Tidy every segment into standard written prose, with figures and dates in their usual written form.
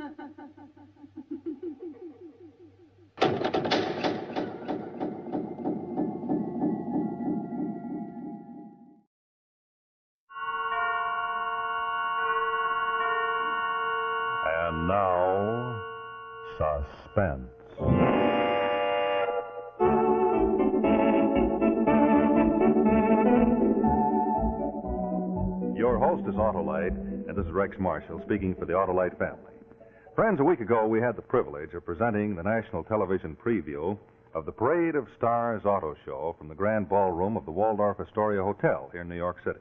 And now, Suspense. Your host is Autolite, and this is Rex Marshall speaking for the Autolite family. Friends, a week ago we had the privilege of presenting the national television preview of the Parade of Stars Auto Show from the Grand Ballroom of the Waldorf Astoria Hotel here in New York City.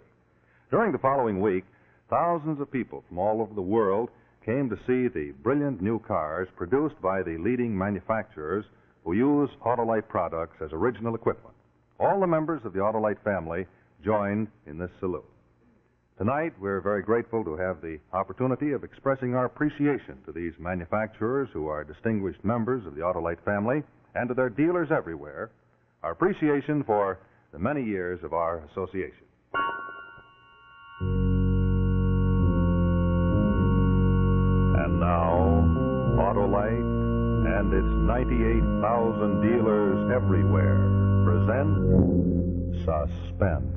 During the following week, thousands of people from all over the world came to see the brilliant new cars produced by the leading manufacturers who use Autolite products as original equipment. All the members of the Autolite family joined in this salute. Tonight, we're very grateful to have the opportunity of expressing our appreciation to these manufacturers who are distinguished members of the Autolite family and to their dealers everywhere, our appreciation for the many years of our association. And now, Autolite and its 98,000 dealers everywhere present Suspense.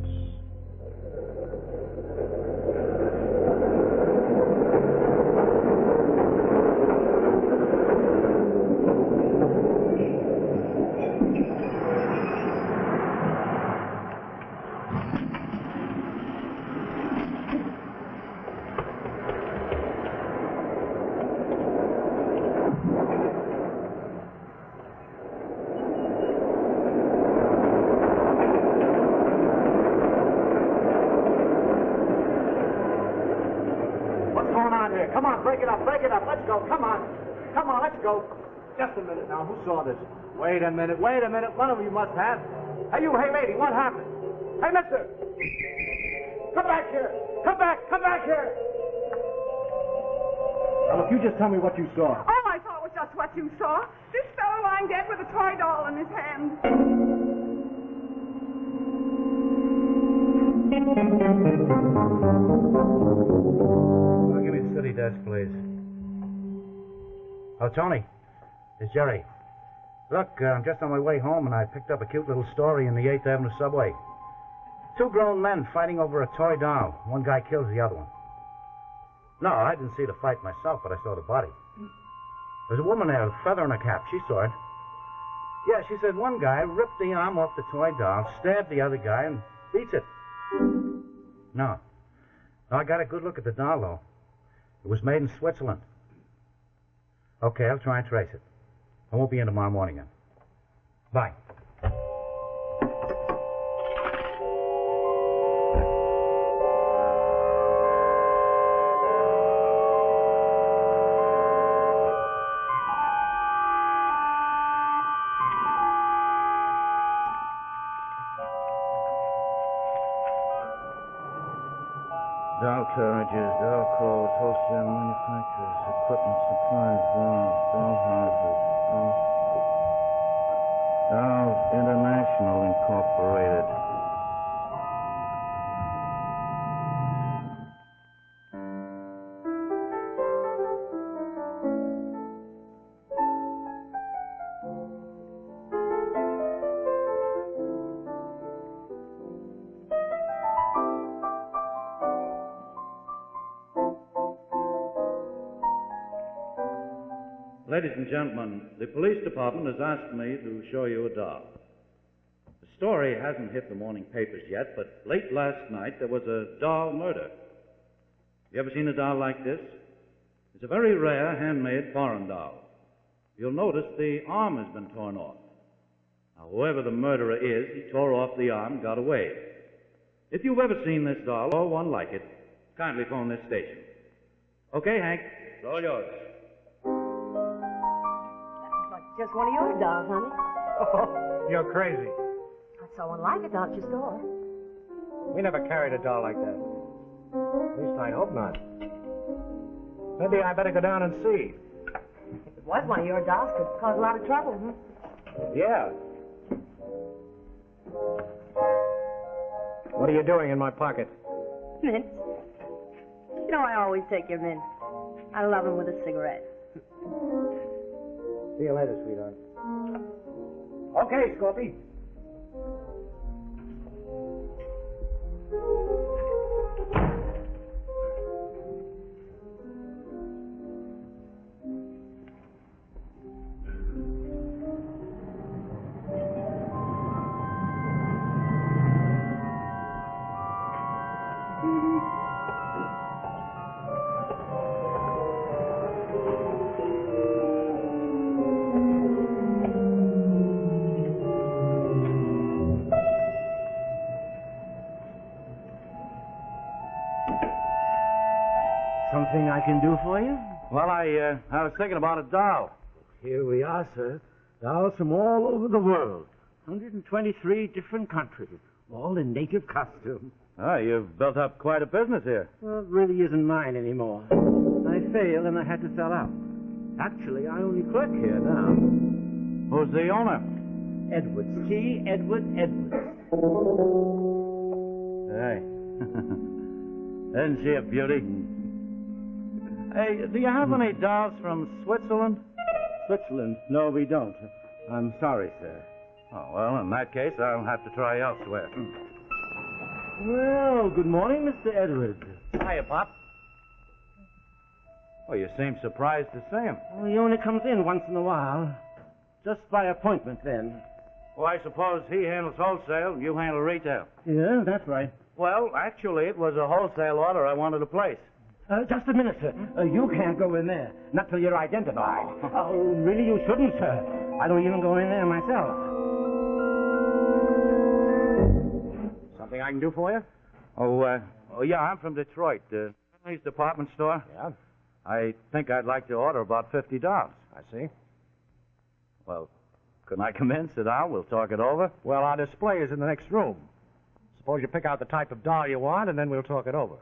Come on, break it up, let's go, come on, let's go. Just a minute now, who saw this? Wait a minute, one of you must have. Hey, lady, what happened? Hey, mister! Come back here! Come back here! Now, look, you just tell me what you saw. All I saw was just what you saw. This fellow lying dead with a toy doll in his hand. Well, give me the city desk, please. Oh, Tony. It's Jerry. Look, I'm just on my way home, and I picked up a cute little story in the 8th Avenue subway. Two grown men fighting over a toy doll. One guy kills the other one. No, I didn't see the fight myself, but I saw the body. There's a woman there with a feather in her cap. She saw it. Yeah, she said one guy ripped the arm off the toy doll, stabbed the other guy, and beats it. No, I got a good look at the doll, though. It was made in Switzerland. Okay, I'll try and trace it. I won't be in tomorrow morning then. Bye. Doll carriages, doll clothes, wholesale manufacturers, equipment, supplies, dolls, doll houses, Dolls International Incorporated. Ladies and gentlemen, the police department has asked me to show you a doll. The story hasn't hit the morning papers yet, but late last night there was a doll murder. You ever seen a doll like this? It's a very rare handmade foreign doll. You'll notice the arm has been torn off. Now, whoever the murderer is, he tore off the arm and got away. If you've ever seen this doll or one like it, kindly phone this station. Okay, Hank, it's all yours. Just one of your dolls, honey. Oh, you're crazy. I saw one like it down at your store. We never carried a doll like that. At least I hope not. Maybe I better go down and see. If it was one of your dolls, could cause a lot of trouble, Yeah. What are you doing in my pocket? Mint. You know, I always take your mint. I love them with a cigarette. See you later, sweetheart. Okay, Scorpy. Something I can do for you? Well, I was thinking about a doll. Here we are, sir. Dolls from all over the world. 123 different countries, all in native costume. Oh, you've built up quite a business here. Well, it really isn't mine anymore. I failed and I had to sell out. Actually, I only clerk here now. Who's the owner? Edwards. T. Edward Edwards. Hey. Isn't she a beauty? Hey, do you have any dolls from Switzerland? Switzerland? No, we don't. I'm sorry, sir. Oh, well, in that case, I'll have to try elsewhere. Well, good morning, Mr. Edwards. Hiya, Pop. Well, you seem surprised to see him. Well, he only comes in once in a while. Just by appointment, then. Well, I suppose he handles wholesale and you handle retail. Yeah, that's right. Well, actually, it was a wholesale order I wanted to place. Just a minute, sir. You can't go in there. Not till you're identified. Oh, really, you shouldn't, sir. I don't even go in there myself. Something I can do for you? Oh, yeah, I'm from Detroit. His department store. Yeah. I think I'd like to order about $50. I see. Well, can I come in, sit down? We'll talk it over. Well, our display is in the next room. Suppose you pick out the type of doll you want, and then we'll talk it over.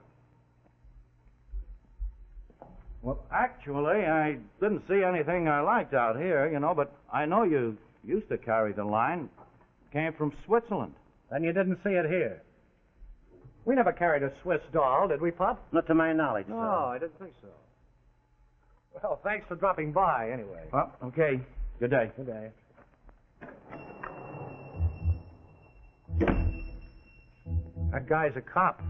Well, actually, I didn't see anything I liked out here, but I know you used to carry the line. Came from Switzerland. Then you didn't see it here. We never carried a Swiss doll, did we, Pop? Not to my knowledge, No, sir. I didn't think so. Well, thanks for dropping by, anyway. Well, okay. Good day. Good day. That guy's a cop.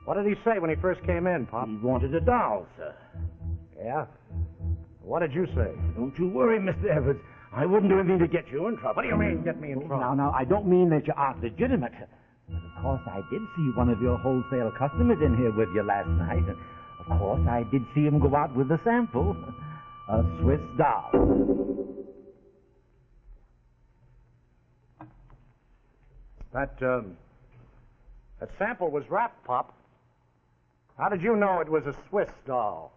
What did he say when he first came in, Pop? He wanted a doll, sir. Yeah? What did you say? Don't you worry, Mr. Edwards. I wouldn't do anything to get you in trouble. What do you mean, get me in trouble? Now, I don't mean that you aren't legitimate. But, of course, I did see one of your wholesale customers in here with you last night. And, of course, I did see him go out with a sample. A Swiss doll. That sample was wrapped, Pop. How did you know it was a Swiss doll?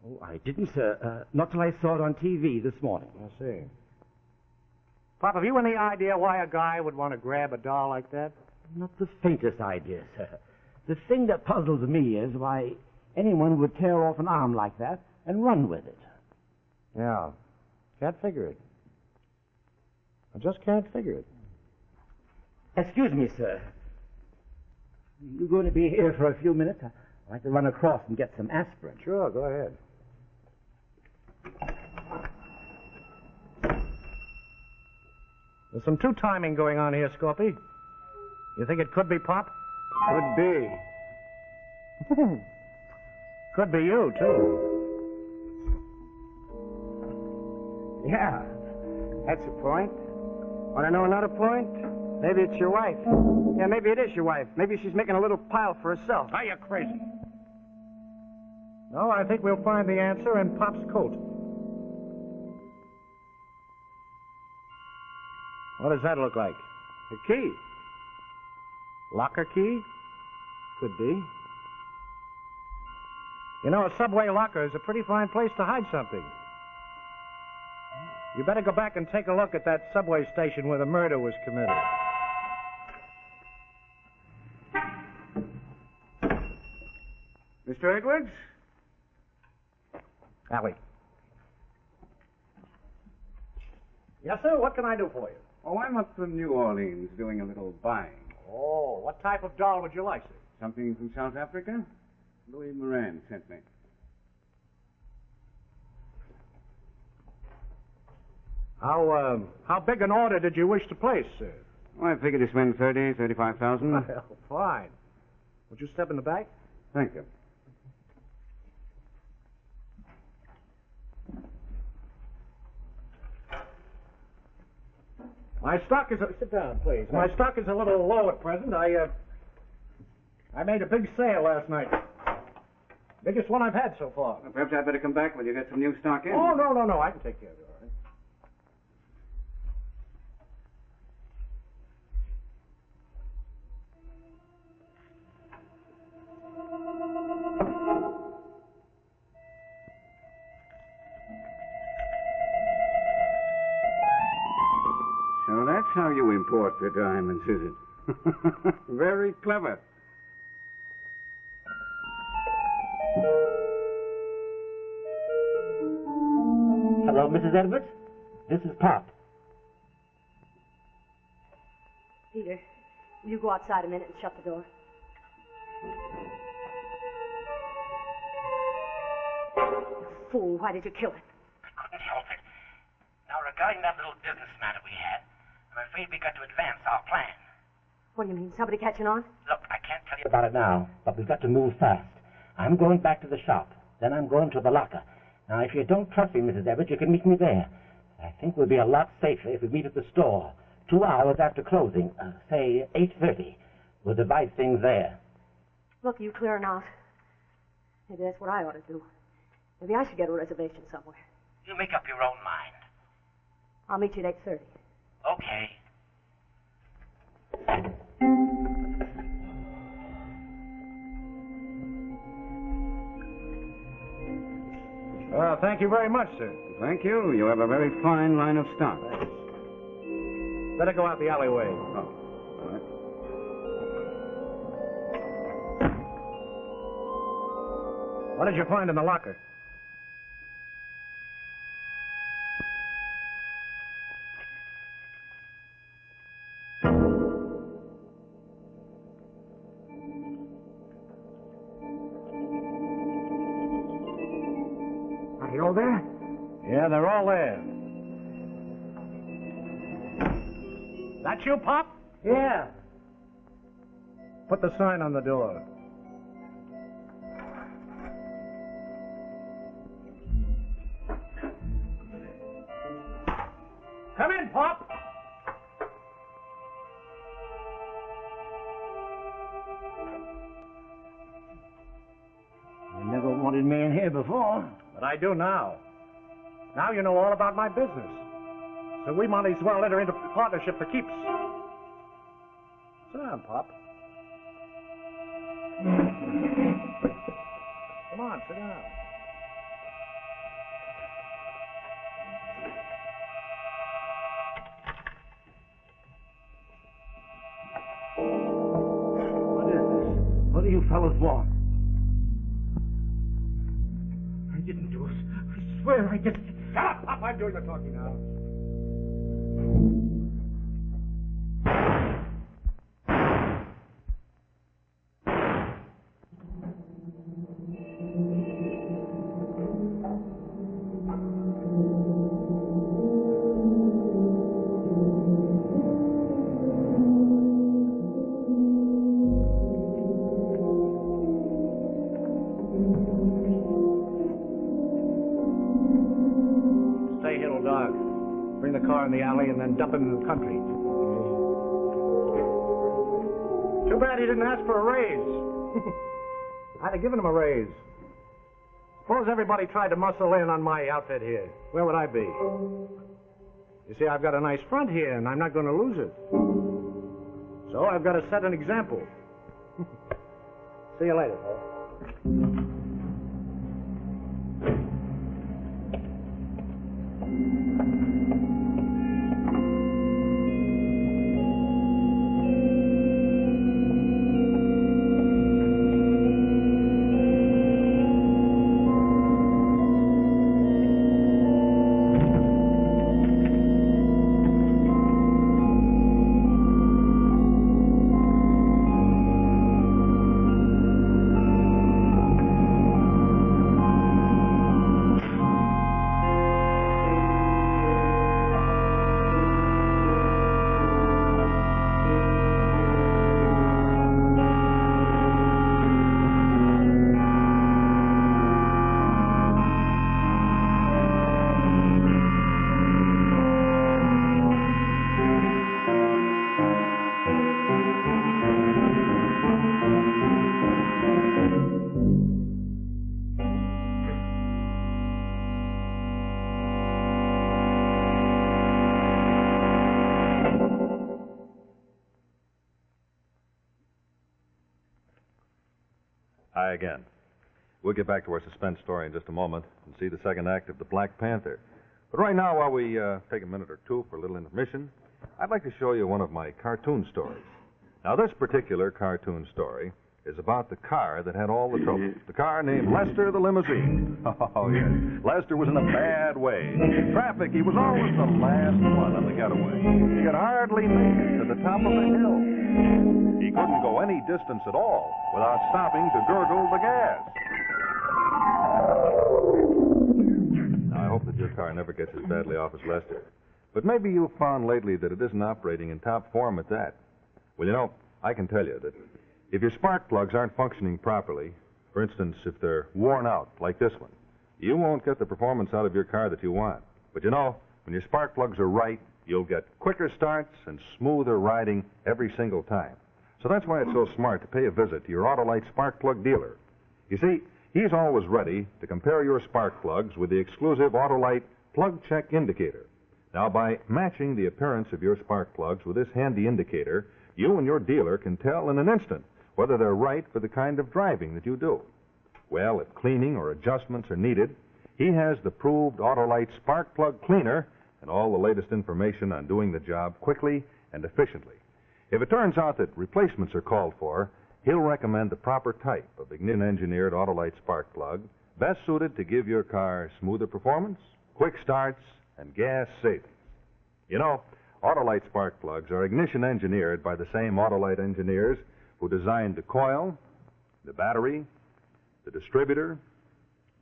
Oh, I didn't, sir. Not till I saw it on TV this morning. I see. Pop, have you any idea why a guy would want to grab a doll like that? Not the faintest idea, sir. The thing that puzzles me is why anyone would tear off an arm like that and run with it. Yeah. Can't figure it. I just can't figure it. Excuse me, sir. You're going to be here for a few minutes? I'd like to run across and get some aspirin. Sure, go ahead. There's some two-timing going on here, Scorpy. You think it could be Pop? Could be. Could be you, too. Yeah, that's a point. Want to know another point? Maybe it's your wife. Yeah, maybe it is your wife. Maybe she's making a little pile for herself. Are you crazy? No, I think we'll find the answer in Pop's coat. What does that look like? A key. Locker key? Could be. You know, a subway locker is a pretty fine place to hide something. You better go back and take a look at that subway station where the murder was committed. Mr. Edwards? Allie. Yes, sir. What can I do for you? Oh, I'm up from New Orleans doing a little buying. Oh, what type of doll would you like, sir? Something from South Africa? Louis Moran sent me. How big an order did you wish to place, sir? Well, I figured to spend 35,000. Well, fine. Would you step in the back? Thank you. My stock is sit down, please. My stock is a little low at present. I made a big sale last night. Biggest one I've had so far. Well, perhaps I'd better come back when you get some new stock in. Oh, no. I can take care of it, all right. So that's how you import the diamonds, is it? Very clever. Hello, Mrs. Edwards. This is Pop. Peter, will you go outside a minute and shut the door? You fool, why did you kill it? I couldn't help it. Now, regarding that little business matter we had, I'm afraid we got to advance our plan. What do you mean, somebody catching on? Look, I can't tell you about it now, but we've got to move fast. I'm going back to the shop. Then I'm going to the locker. Now, if you don't trust me, Mrs. Edwards, you can meet me there. I think we'll be a lot safer if we meet at the store 2 hours after closing, say 8:30. We'll divide things there. Look, you clearing out. Maybe that's what I ought to do. Maybe I should get a reservation somewhere. You make up your own mind. I'll meet you at 8:30. Okay. Well, thank you very much, sir. Thank you. You have a very fine line of stock. Thanks. Better go out the alleyway. Oh, all right. What did you find in the locker? Are you all there? Yeah, they're all there. That you, Pop? Yeah. Put the sign on the door. Come in, Pop. You never wanted me in here before. But I do now. Now you know all about my business. So we might as well enter into partnership for keeps. Sit down, Pop. Come on, sit down. What is this? What do you fellas want? I didn't do it. I swear I didn't. Shut up, Pop. I'm doing the talking now. Stay here, old dog. Bring the car in the alley and then dump it in the country. Too bad he didn't ask for a raise. I'd have given him a raise. Suppose everybody tried to muscle in on my outfit here. Where would I be? You see, I've got a nice front here, and I'm not going to lose it. So I've got to set an example. See you later. Hi again. We'll get back to our suspense story in just a moment and see the second act of The Black Panther. But right now, while we take a minute or two for a little intermission, I'd like to show you one of my cartoon stories. Now, this particular cartoon story is about the car that had all the trouble. The car named Lester the Limousine. Oh, yes. Lester was in a bad way. In traffic, he was always the last one on the getaway. He could hardly make it to the top of the hill. He couldn't go any distance at all without stopping to gurgle the gas. Now, I hope that your car never gets as badly off as Lester. But maybe you've found lately that it isn't operating in top form at that. Well, you know, I can tell you that if your spark plugs aren't functioning properly, for instance, if they're worn out like this one, you won't get the performance out of your car that you want. But you know, when your spark plugs are right, you'll get quicker starts and smoother riding every single time. So that's why it's so smart to pay a visit to your Autolite spark plug dealer. You see, he's always ready to compare your spark plugs with the exclusive Autolite Plug Check Indicator. Now, by matching the appearance of your spark plugs with this handy indicator, you and your dealer can tell in an instant whether they're right for the kind of driving that you do. Well, if cleaning or adjustments are needed, he has the proved Autolite Spark Plug Cleaner and all the latest information on doing the job quickly and efficiently. If it turns out that replacements are called for, he'll recommend the proper type of ignition-engineered Autolite spark plug, best suited to give your car smoother performance, quick starts, and gas savings. You know, Autolite spark plugs are ignition-engineered by the same Autolite engineers who designed the coil, the battery, the distributor,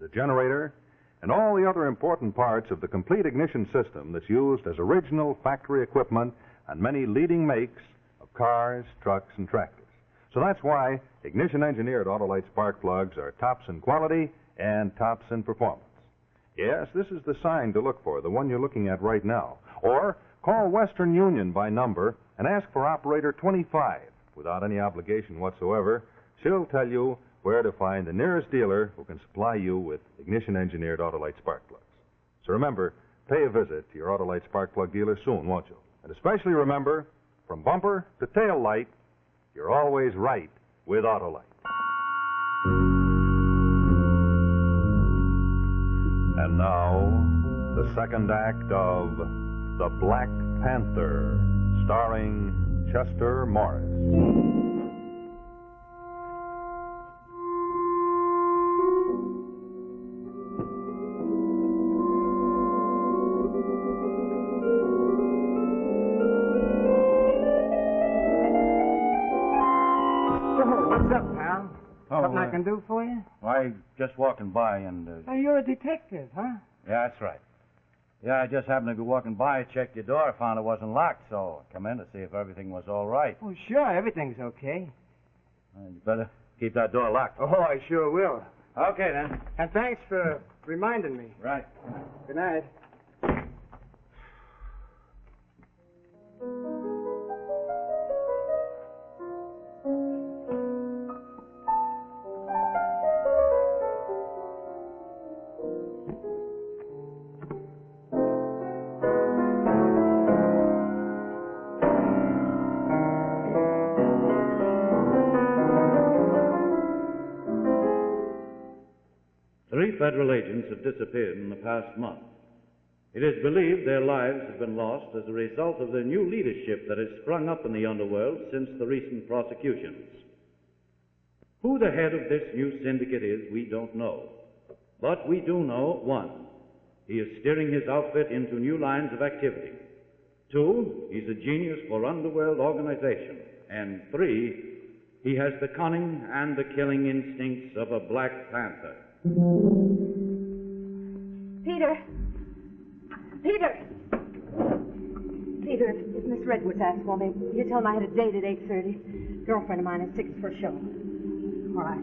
the generator, and all the other important parts of the complete ignition system that's used as original factory equipment on many leading makes of cars, trucks, and tractors. So that's why ignition-engineered Autolite spark plugs are tops in quality and tops in performance. Yes, this is the sign to look for, the one you're looking at right now. Or call Western Union by number and ask for operator 25. Without any obligation whatsoever, she'll tell you where to find the nearest dealer who can supply you with ignition-engineered Autolite spark plugs. So remember, pay a visit to your Autolite spark plug dealer soon, won't you? And especially remember, from bumper to tail light, you're always right with Autolite. And now, the second act of The Black Panther, starring Chester Morris. What's up, pal? Something I can do for you? I just walking by and... Oh, you're a detective, huh? Yeah, that's right. Yeah, I just happened to be walking by, checked your door, found it wasn't locked, so I come in to see if everything was all right. Oh, sure, everything's okay. You better keep that door locked. Oh, I sure will. Okay, then. And thanks for reminding me. Right. Good night. Three federal agents have disappeared in the past month. It is believed their lives have been lost as a result of the new leadership that has sprung up in the underworld since the recent prosecutions. Who the head of this new syndicate is, we don't know. But we do know, one, he is steering his outfit into new lines of activity. Two, he's a genius for underworld organization. And three, he has the cunning and the killing instincts of a Black Panther. Peter! Peter! Peter, if Miss Redwood's asked for me, you tell him I had a date at 8:30. Girlfriend of mine has tickets for a show. All right.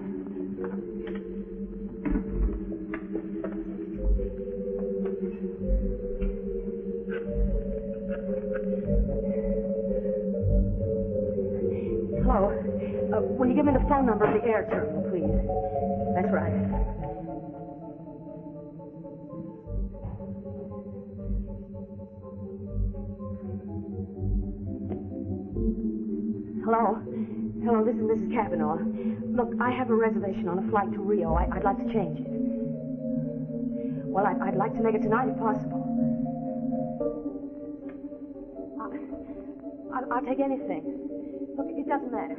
Hello. Will you give me the phone number of the air terminal, please? That's right. Hello? Hello, this is Mrs. Kavanaugh. Look, I have a reservation on a flight to Rio. I'd like to change it. Well, I'd like to make it tonight if possible. I'll take anything. Look, it doesn't matter.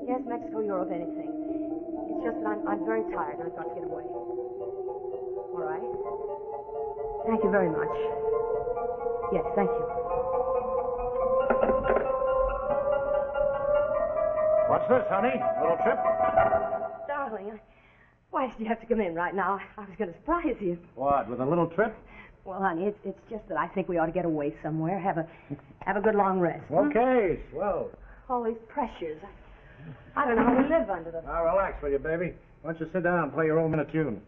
Yes, Mexico, Europe, anything. It's just that I'm very tired and I've got to get away. All right? Thank you very much. Yes, thank you. What's this, honey? A little trip? Darling, why did you have to come in right now? I was going to surprise you. What, with a little trip? Well, honey, it's just that I think we ought to get away somewhere, have a good long rest. Okay, swell. All these pressures. I don't know how we live under them. Now, relax, will you, baby? Why don't you sit down and play your own minute tune?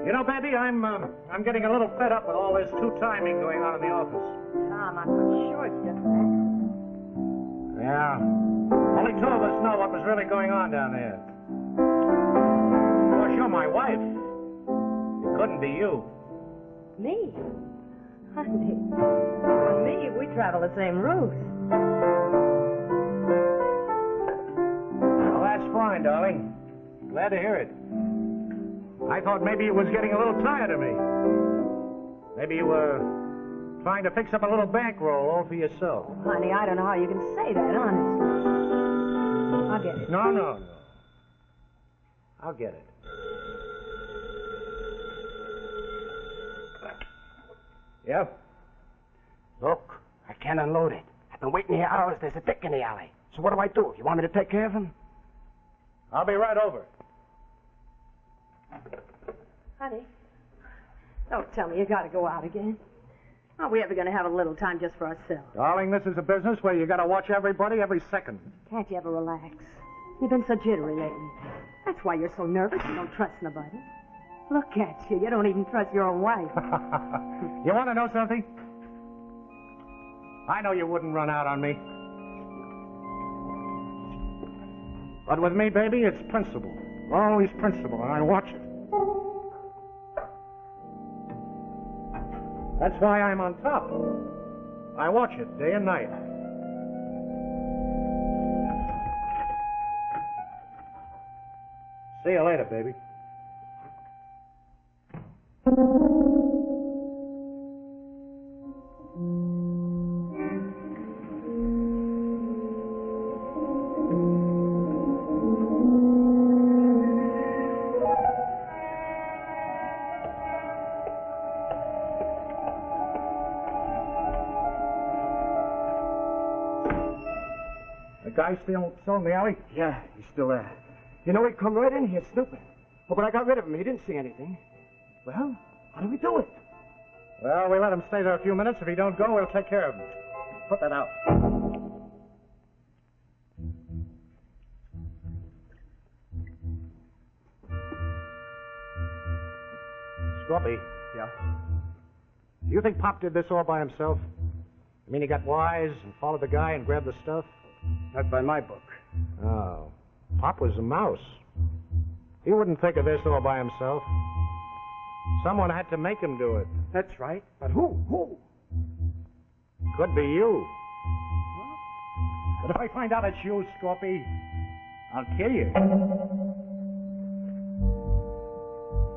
You know, baby, I'm getting a little fed up with all this two-timing going on in the office. Tom, I'm not sure it's just that. Yeah. Only two of us know what was really going on down there. Of course, you're my wife. It couldn't be you. Me? Honey, me, we travel the same route. Well, that's fine, darling. Glad to hear it. I thought maybe you was getting a little tired of me. Maybe you were trying to fix up a little bankroll all for yourself. Honey, I don't know how you can say that, honestly. I'll get it. No. I'll get it. Yep. Look, I can't unload it. I've been waiting here hours. There's a dick in the alley. So what do I do? You want me to take care of him? I'll be right over. Honey, don't tell me you got to go out again. Are we ever going to have a little time just for ourselves? Darling, this is a business where you got to watch everybody every second. Can't you ever relax? You've been so jittery lately. That's why you're so nervous. You don't trust nobody. Look at you. You don't even trust your own wife. You want to know something? I know you wouldn't run out on me. But with me, baby, it's principle. Always principle, and I watch it. That's why I'm on top. I watch it day and night. See you later, baby. The guy still in the alley? Yeah, he's still there. You know, he come right in here snooping. Oh, but I got rid of him. He didn't see anything. Well, how do we do it? Well, we let him stay there a few minutes. If he don't go, we'll take care of him. Put that out. Scorpy. Yeah? Do you think Pop did this all by himself? I mean, he got wise and followed the guy and grabbed the stuff? Not by my book. Oh. Pop was a mouse. He wouldn't think of this all by himself. Someone had to make him do it. That's right. But who? Who? Could be you. But if I find out it's you, Scorpy, I'll kill you.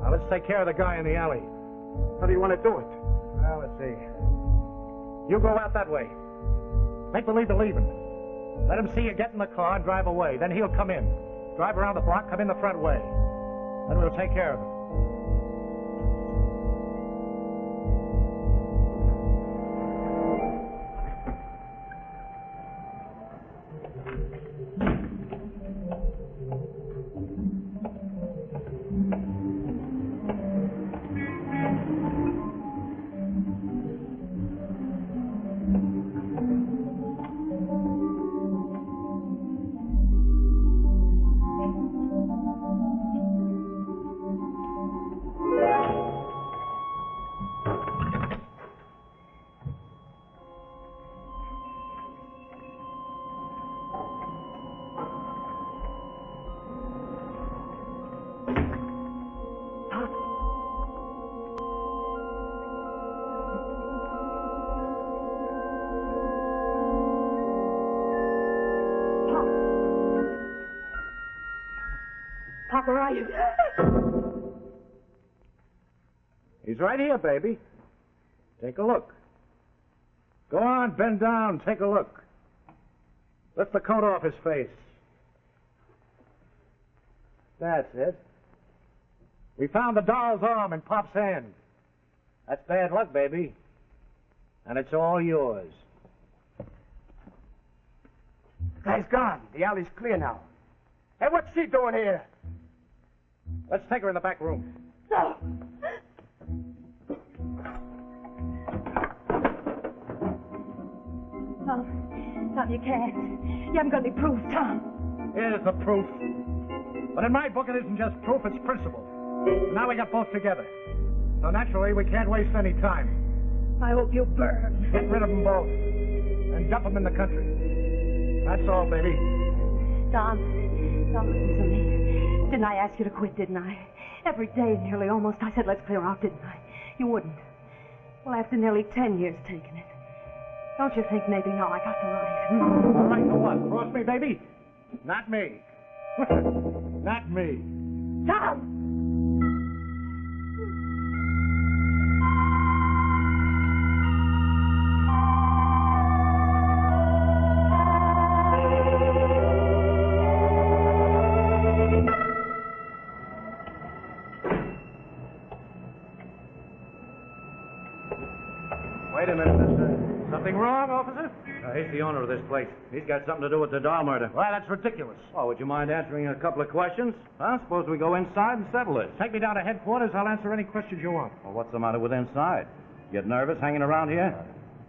Now, let's take care of the guy in the alley. How do you want to do it? Well, let's see. You go out that way. Make believe you're leaving. Let him see you get in the car and drive away. Then he'll come in. Drive around the block, come in the front way. Then we'll take care of him. where are you? He's right here, baby. Take a look. Go on, bend down, take a look. Lift the coat off his face. That's it. We found the doll's arm in Pop's hand. That's bad luck, baby. And it's all yours. Guy's gone. The alley's clear now. Hey, what's she doing here? Let's take her in the back room. No. Tom, you can't. You haven't got any proof, Tom. Here's the proof. But in my book, it isn't just proof, it's principle. Now we got both together. So naturally, we can't waste any time. I hope you burn. Get rid of them both. And dump them in the country. That's all, baby. Tom, listen to me. Didn't I ask you to quit, didn't I? Every day, nearly almost, I said, let's clear out, didn't I? You wouldn't. Well, after nearly 10 years taking it, don't you think maybe now I got the right? All right, for what? Cross me, baby? Not me. Not me. Tom! Wait a minute, something wrong, officer? He's the owner of this place. He's got something to do with the doll murder. Well, that's ridiculous. Oh, would you mind answering a couple of questions? Huh? Suppose we go inside and settle it. Take me down to headquarters. I'll answer any questions you want. Well, what's the matter with inside? Get nervous hanging around here?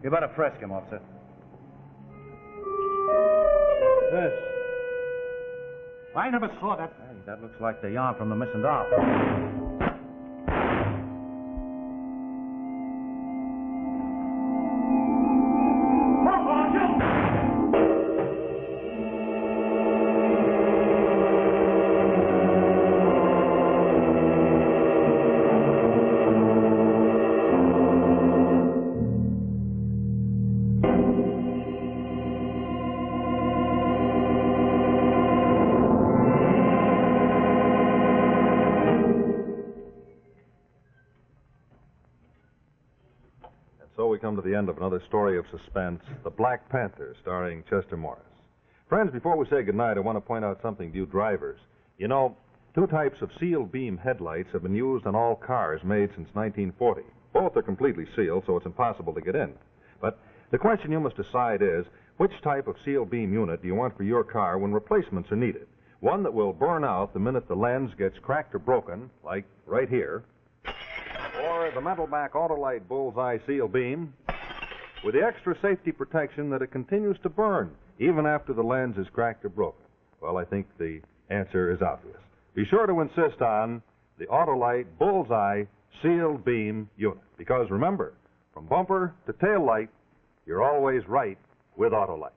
You better frisk him, officer. This. I never saw that. Hey, that looks like the yarn from the missing doll. So we come to the end of another story of suspense, The Black Panther, starring Chester Morris. Friends, before we say goodnight, I want to point out something to you drivers. You know, two types of sealed beam headlights have been used on all cars made since 1940. Both are completely sealed, so it's impossible to get in. But the question you must decide is, which type of sealed beam unit do you want for your car when replacements are needed? One that will burn out the minute the lens gets cracked or broken, like right here, or the metal back Autolite bullseye seal beam with the extra safety protection that it continues to burn even after the lens is cracked or broken. Well, I think the answer is obvious. Be sure to insist on the Autolite bullseye sealed beam unit, because remember, from bumper to tail light, you're always right with Autolite.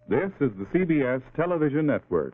This is the CBS Television Network.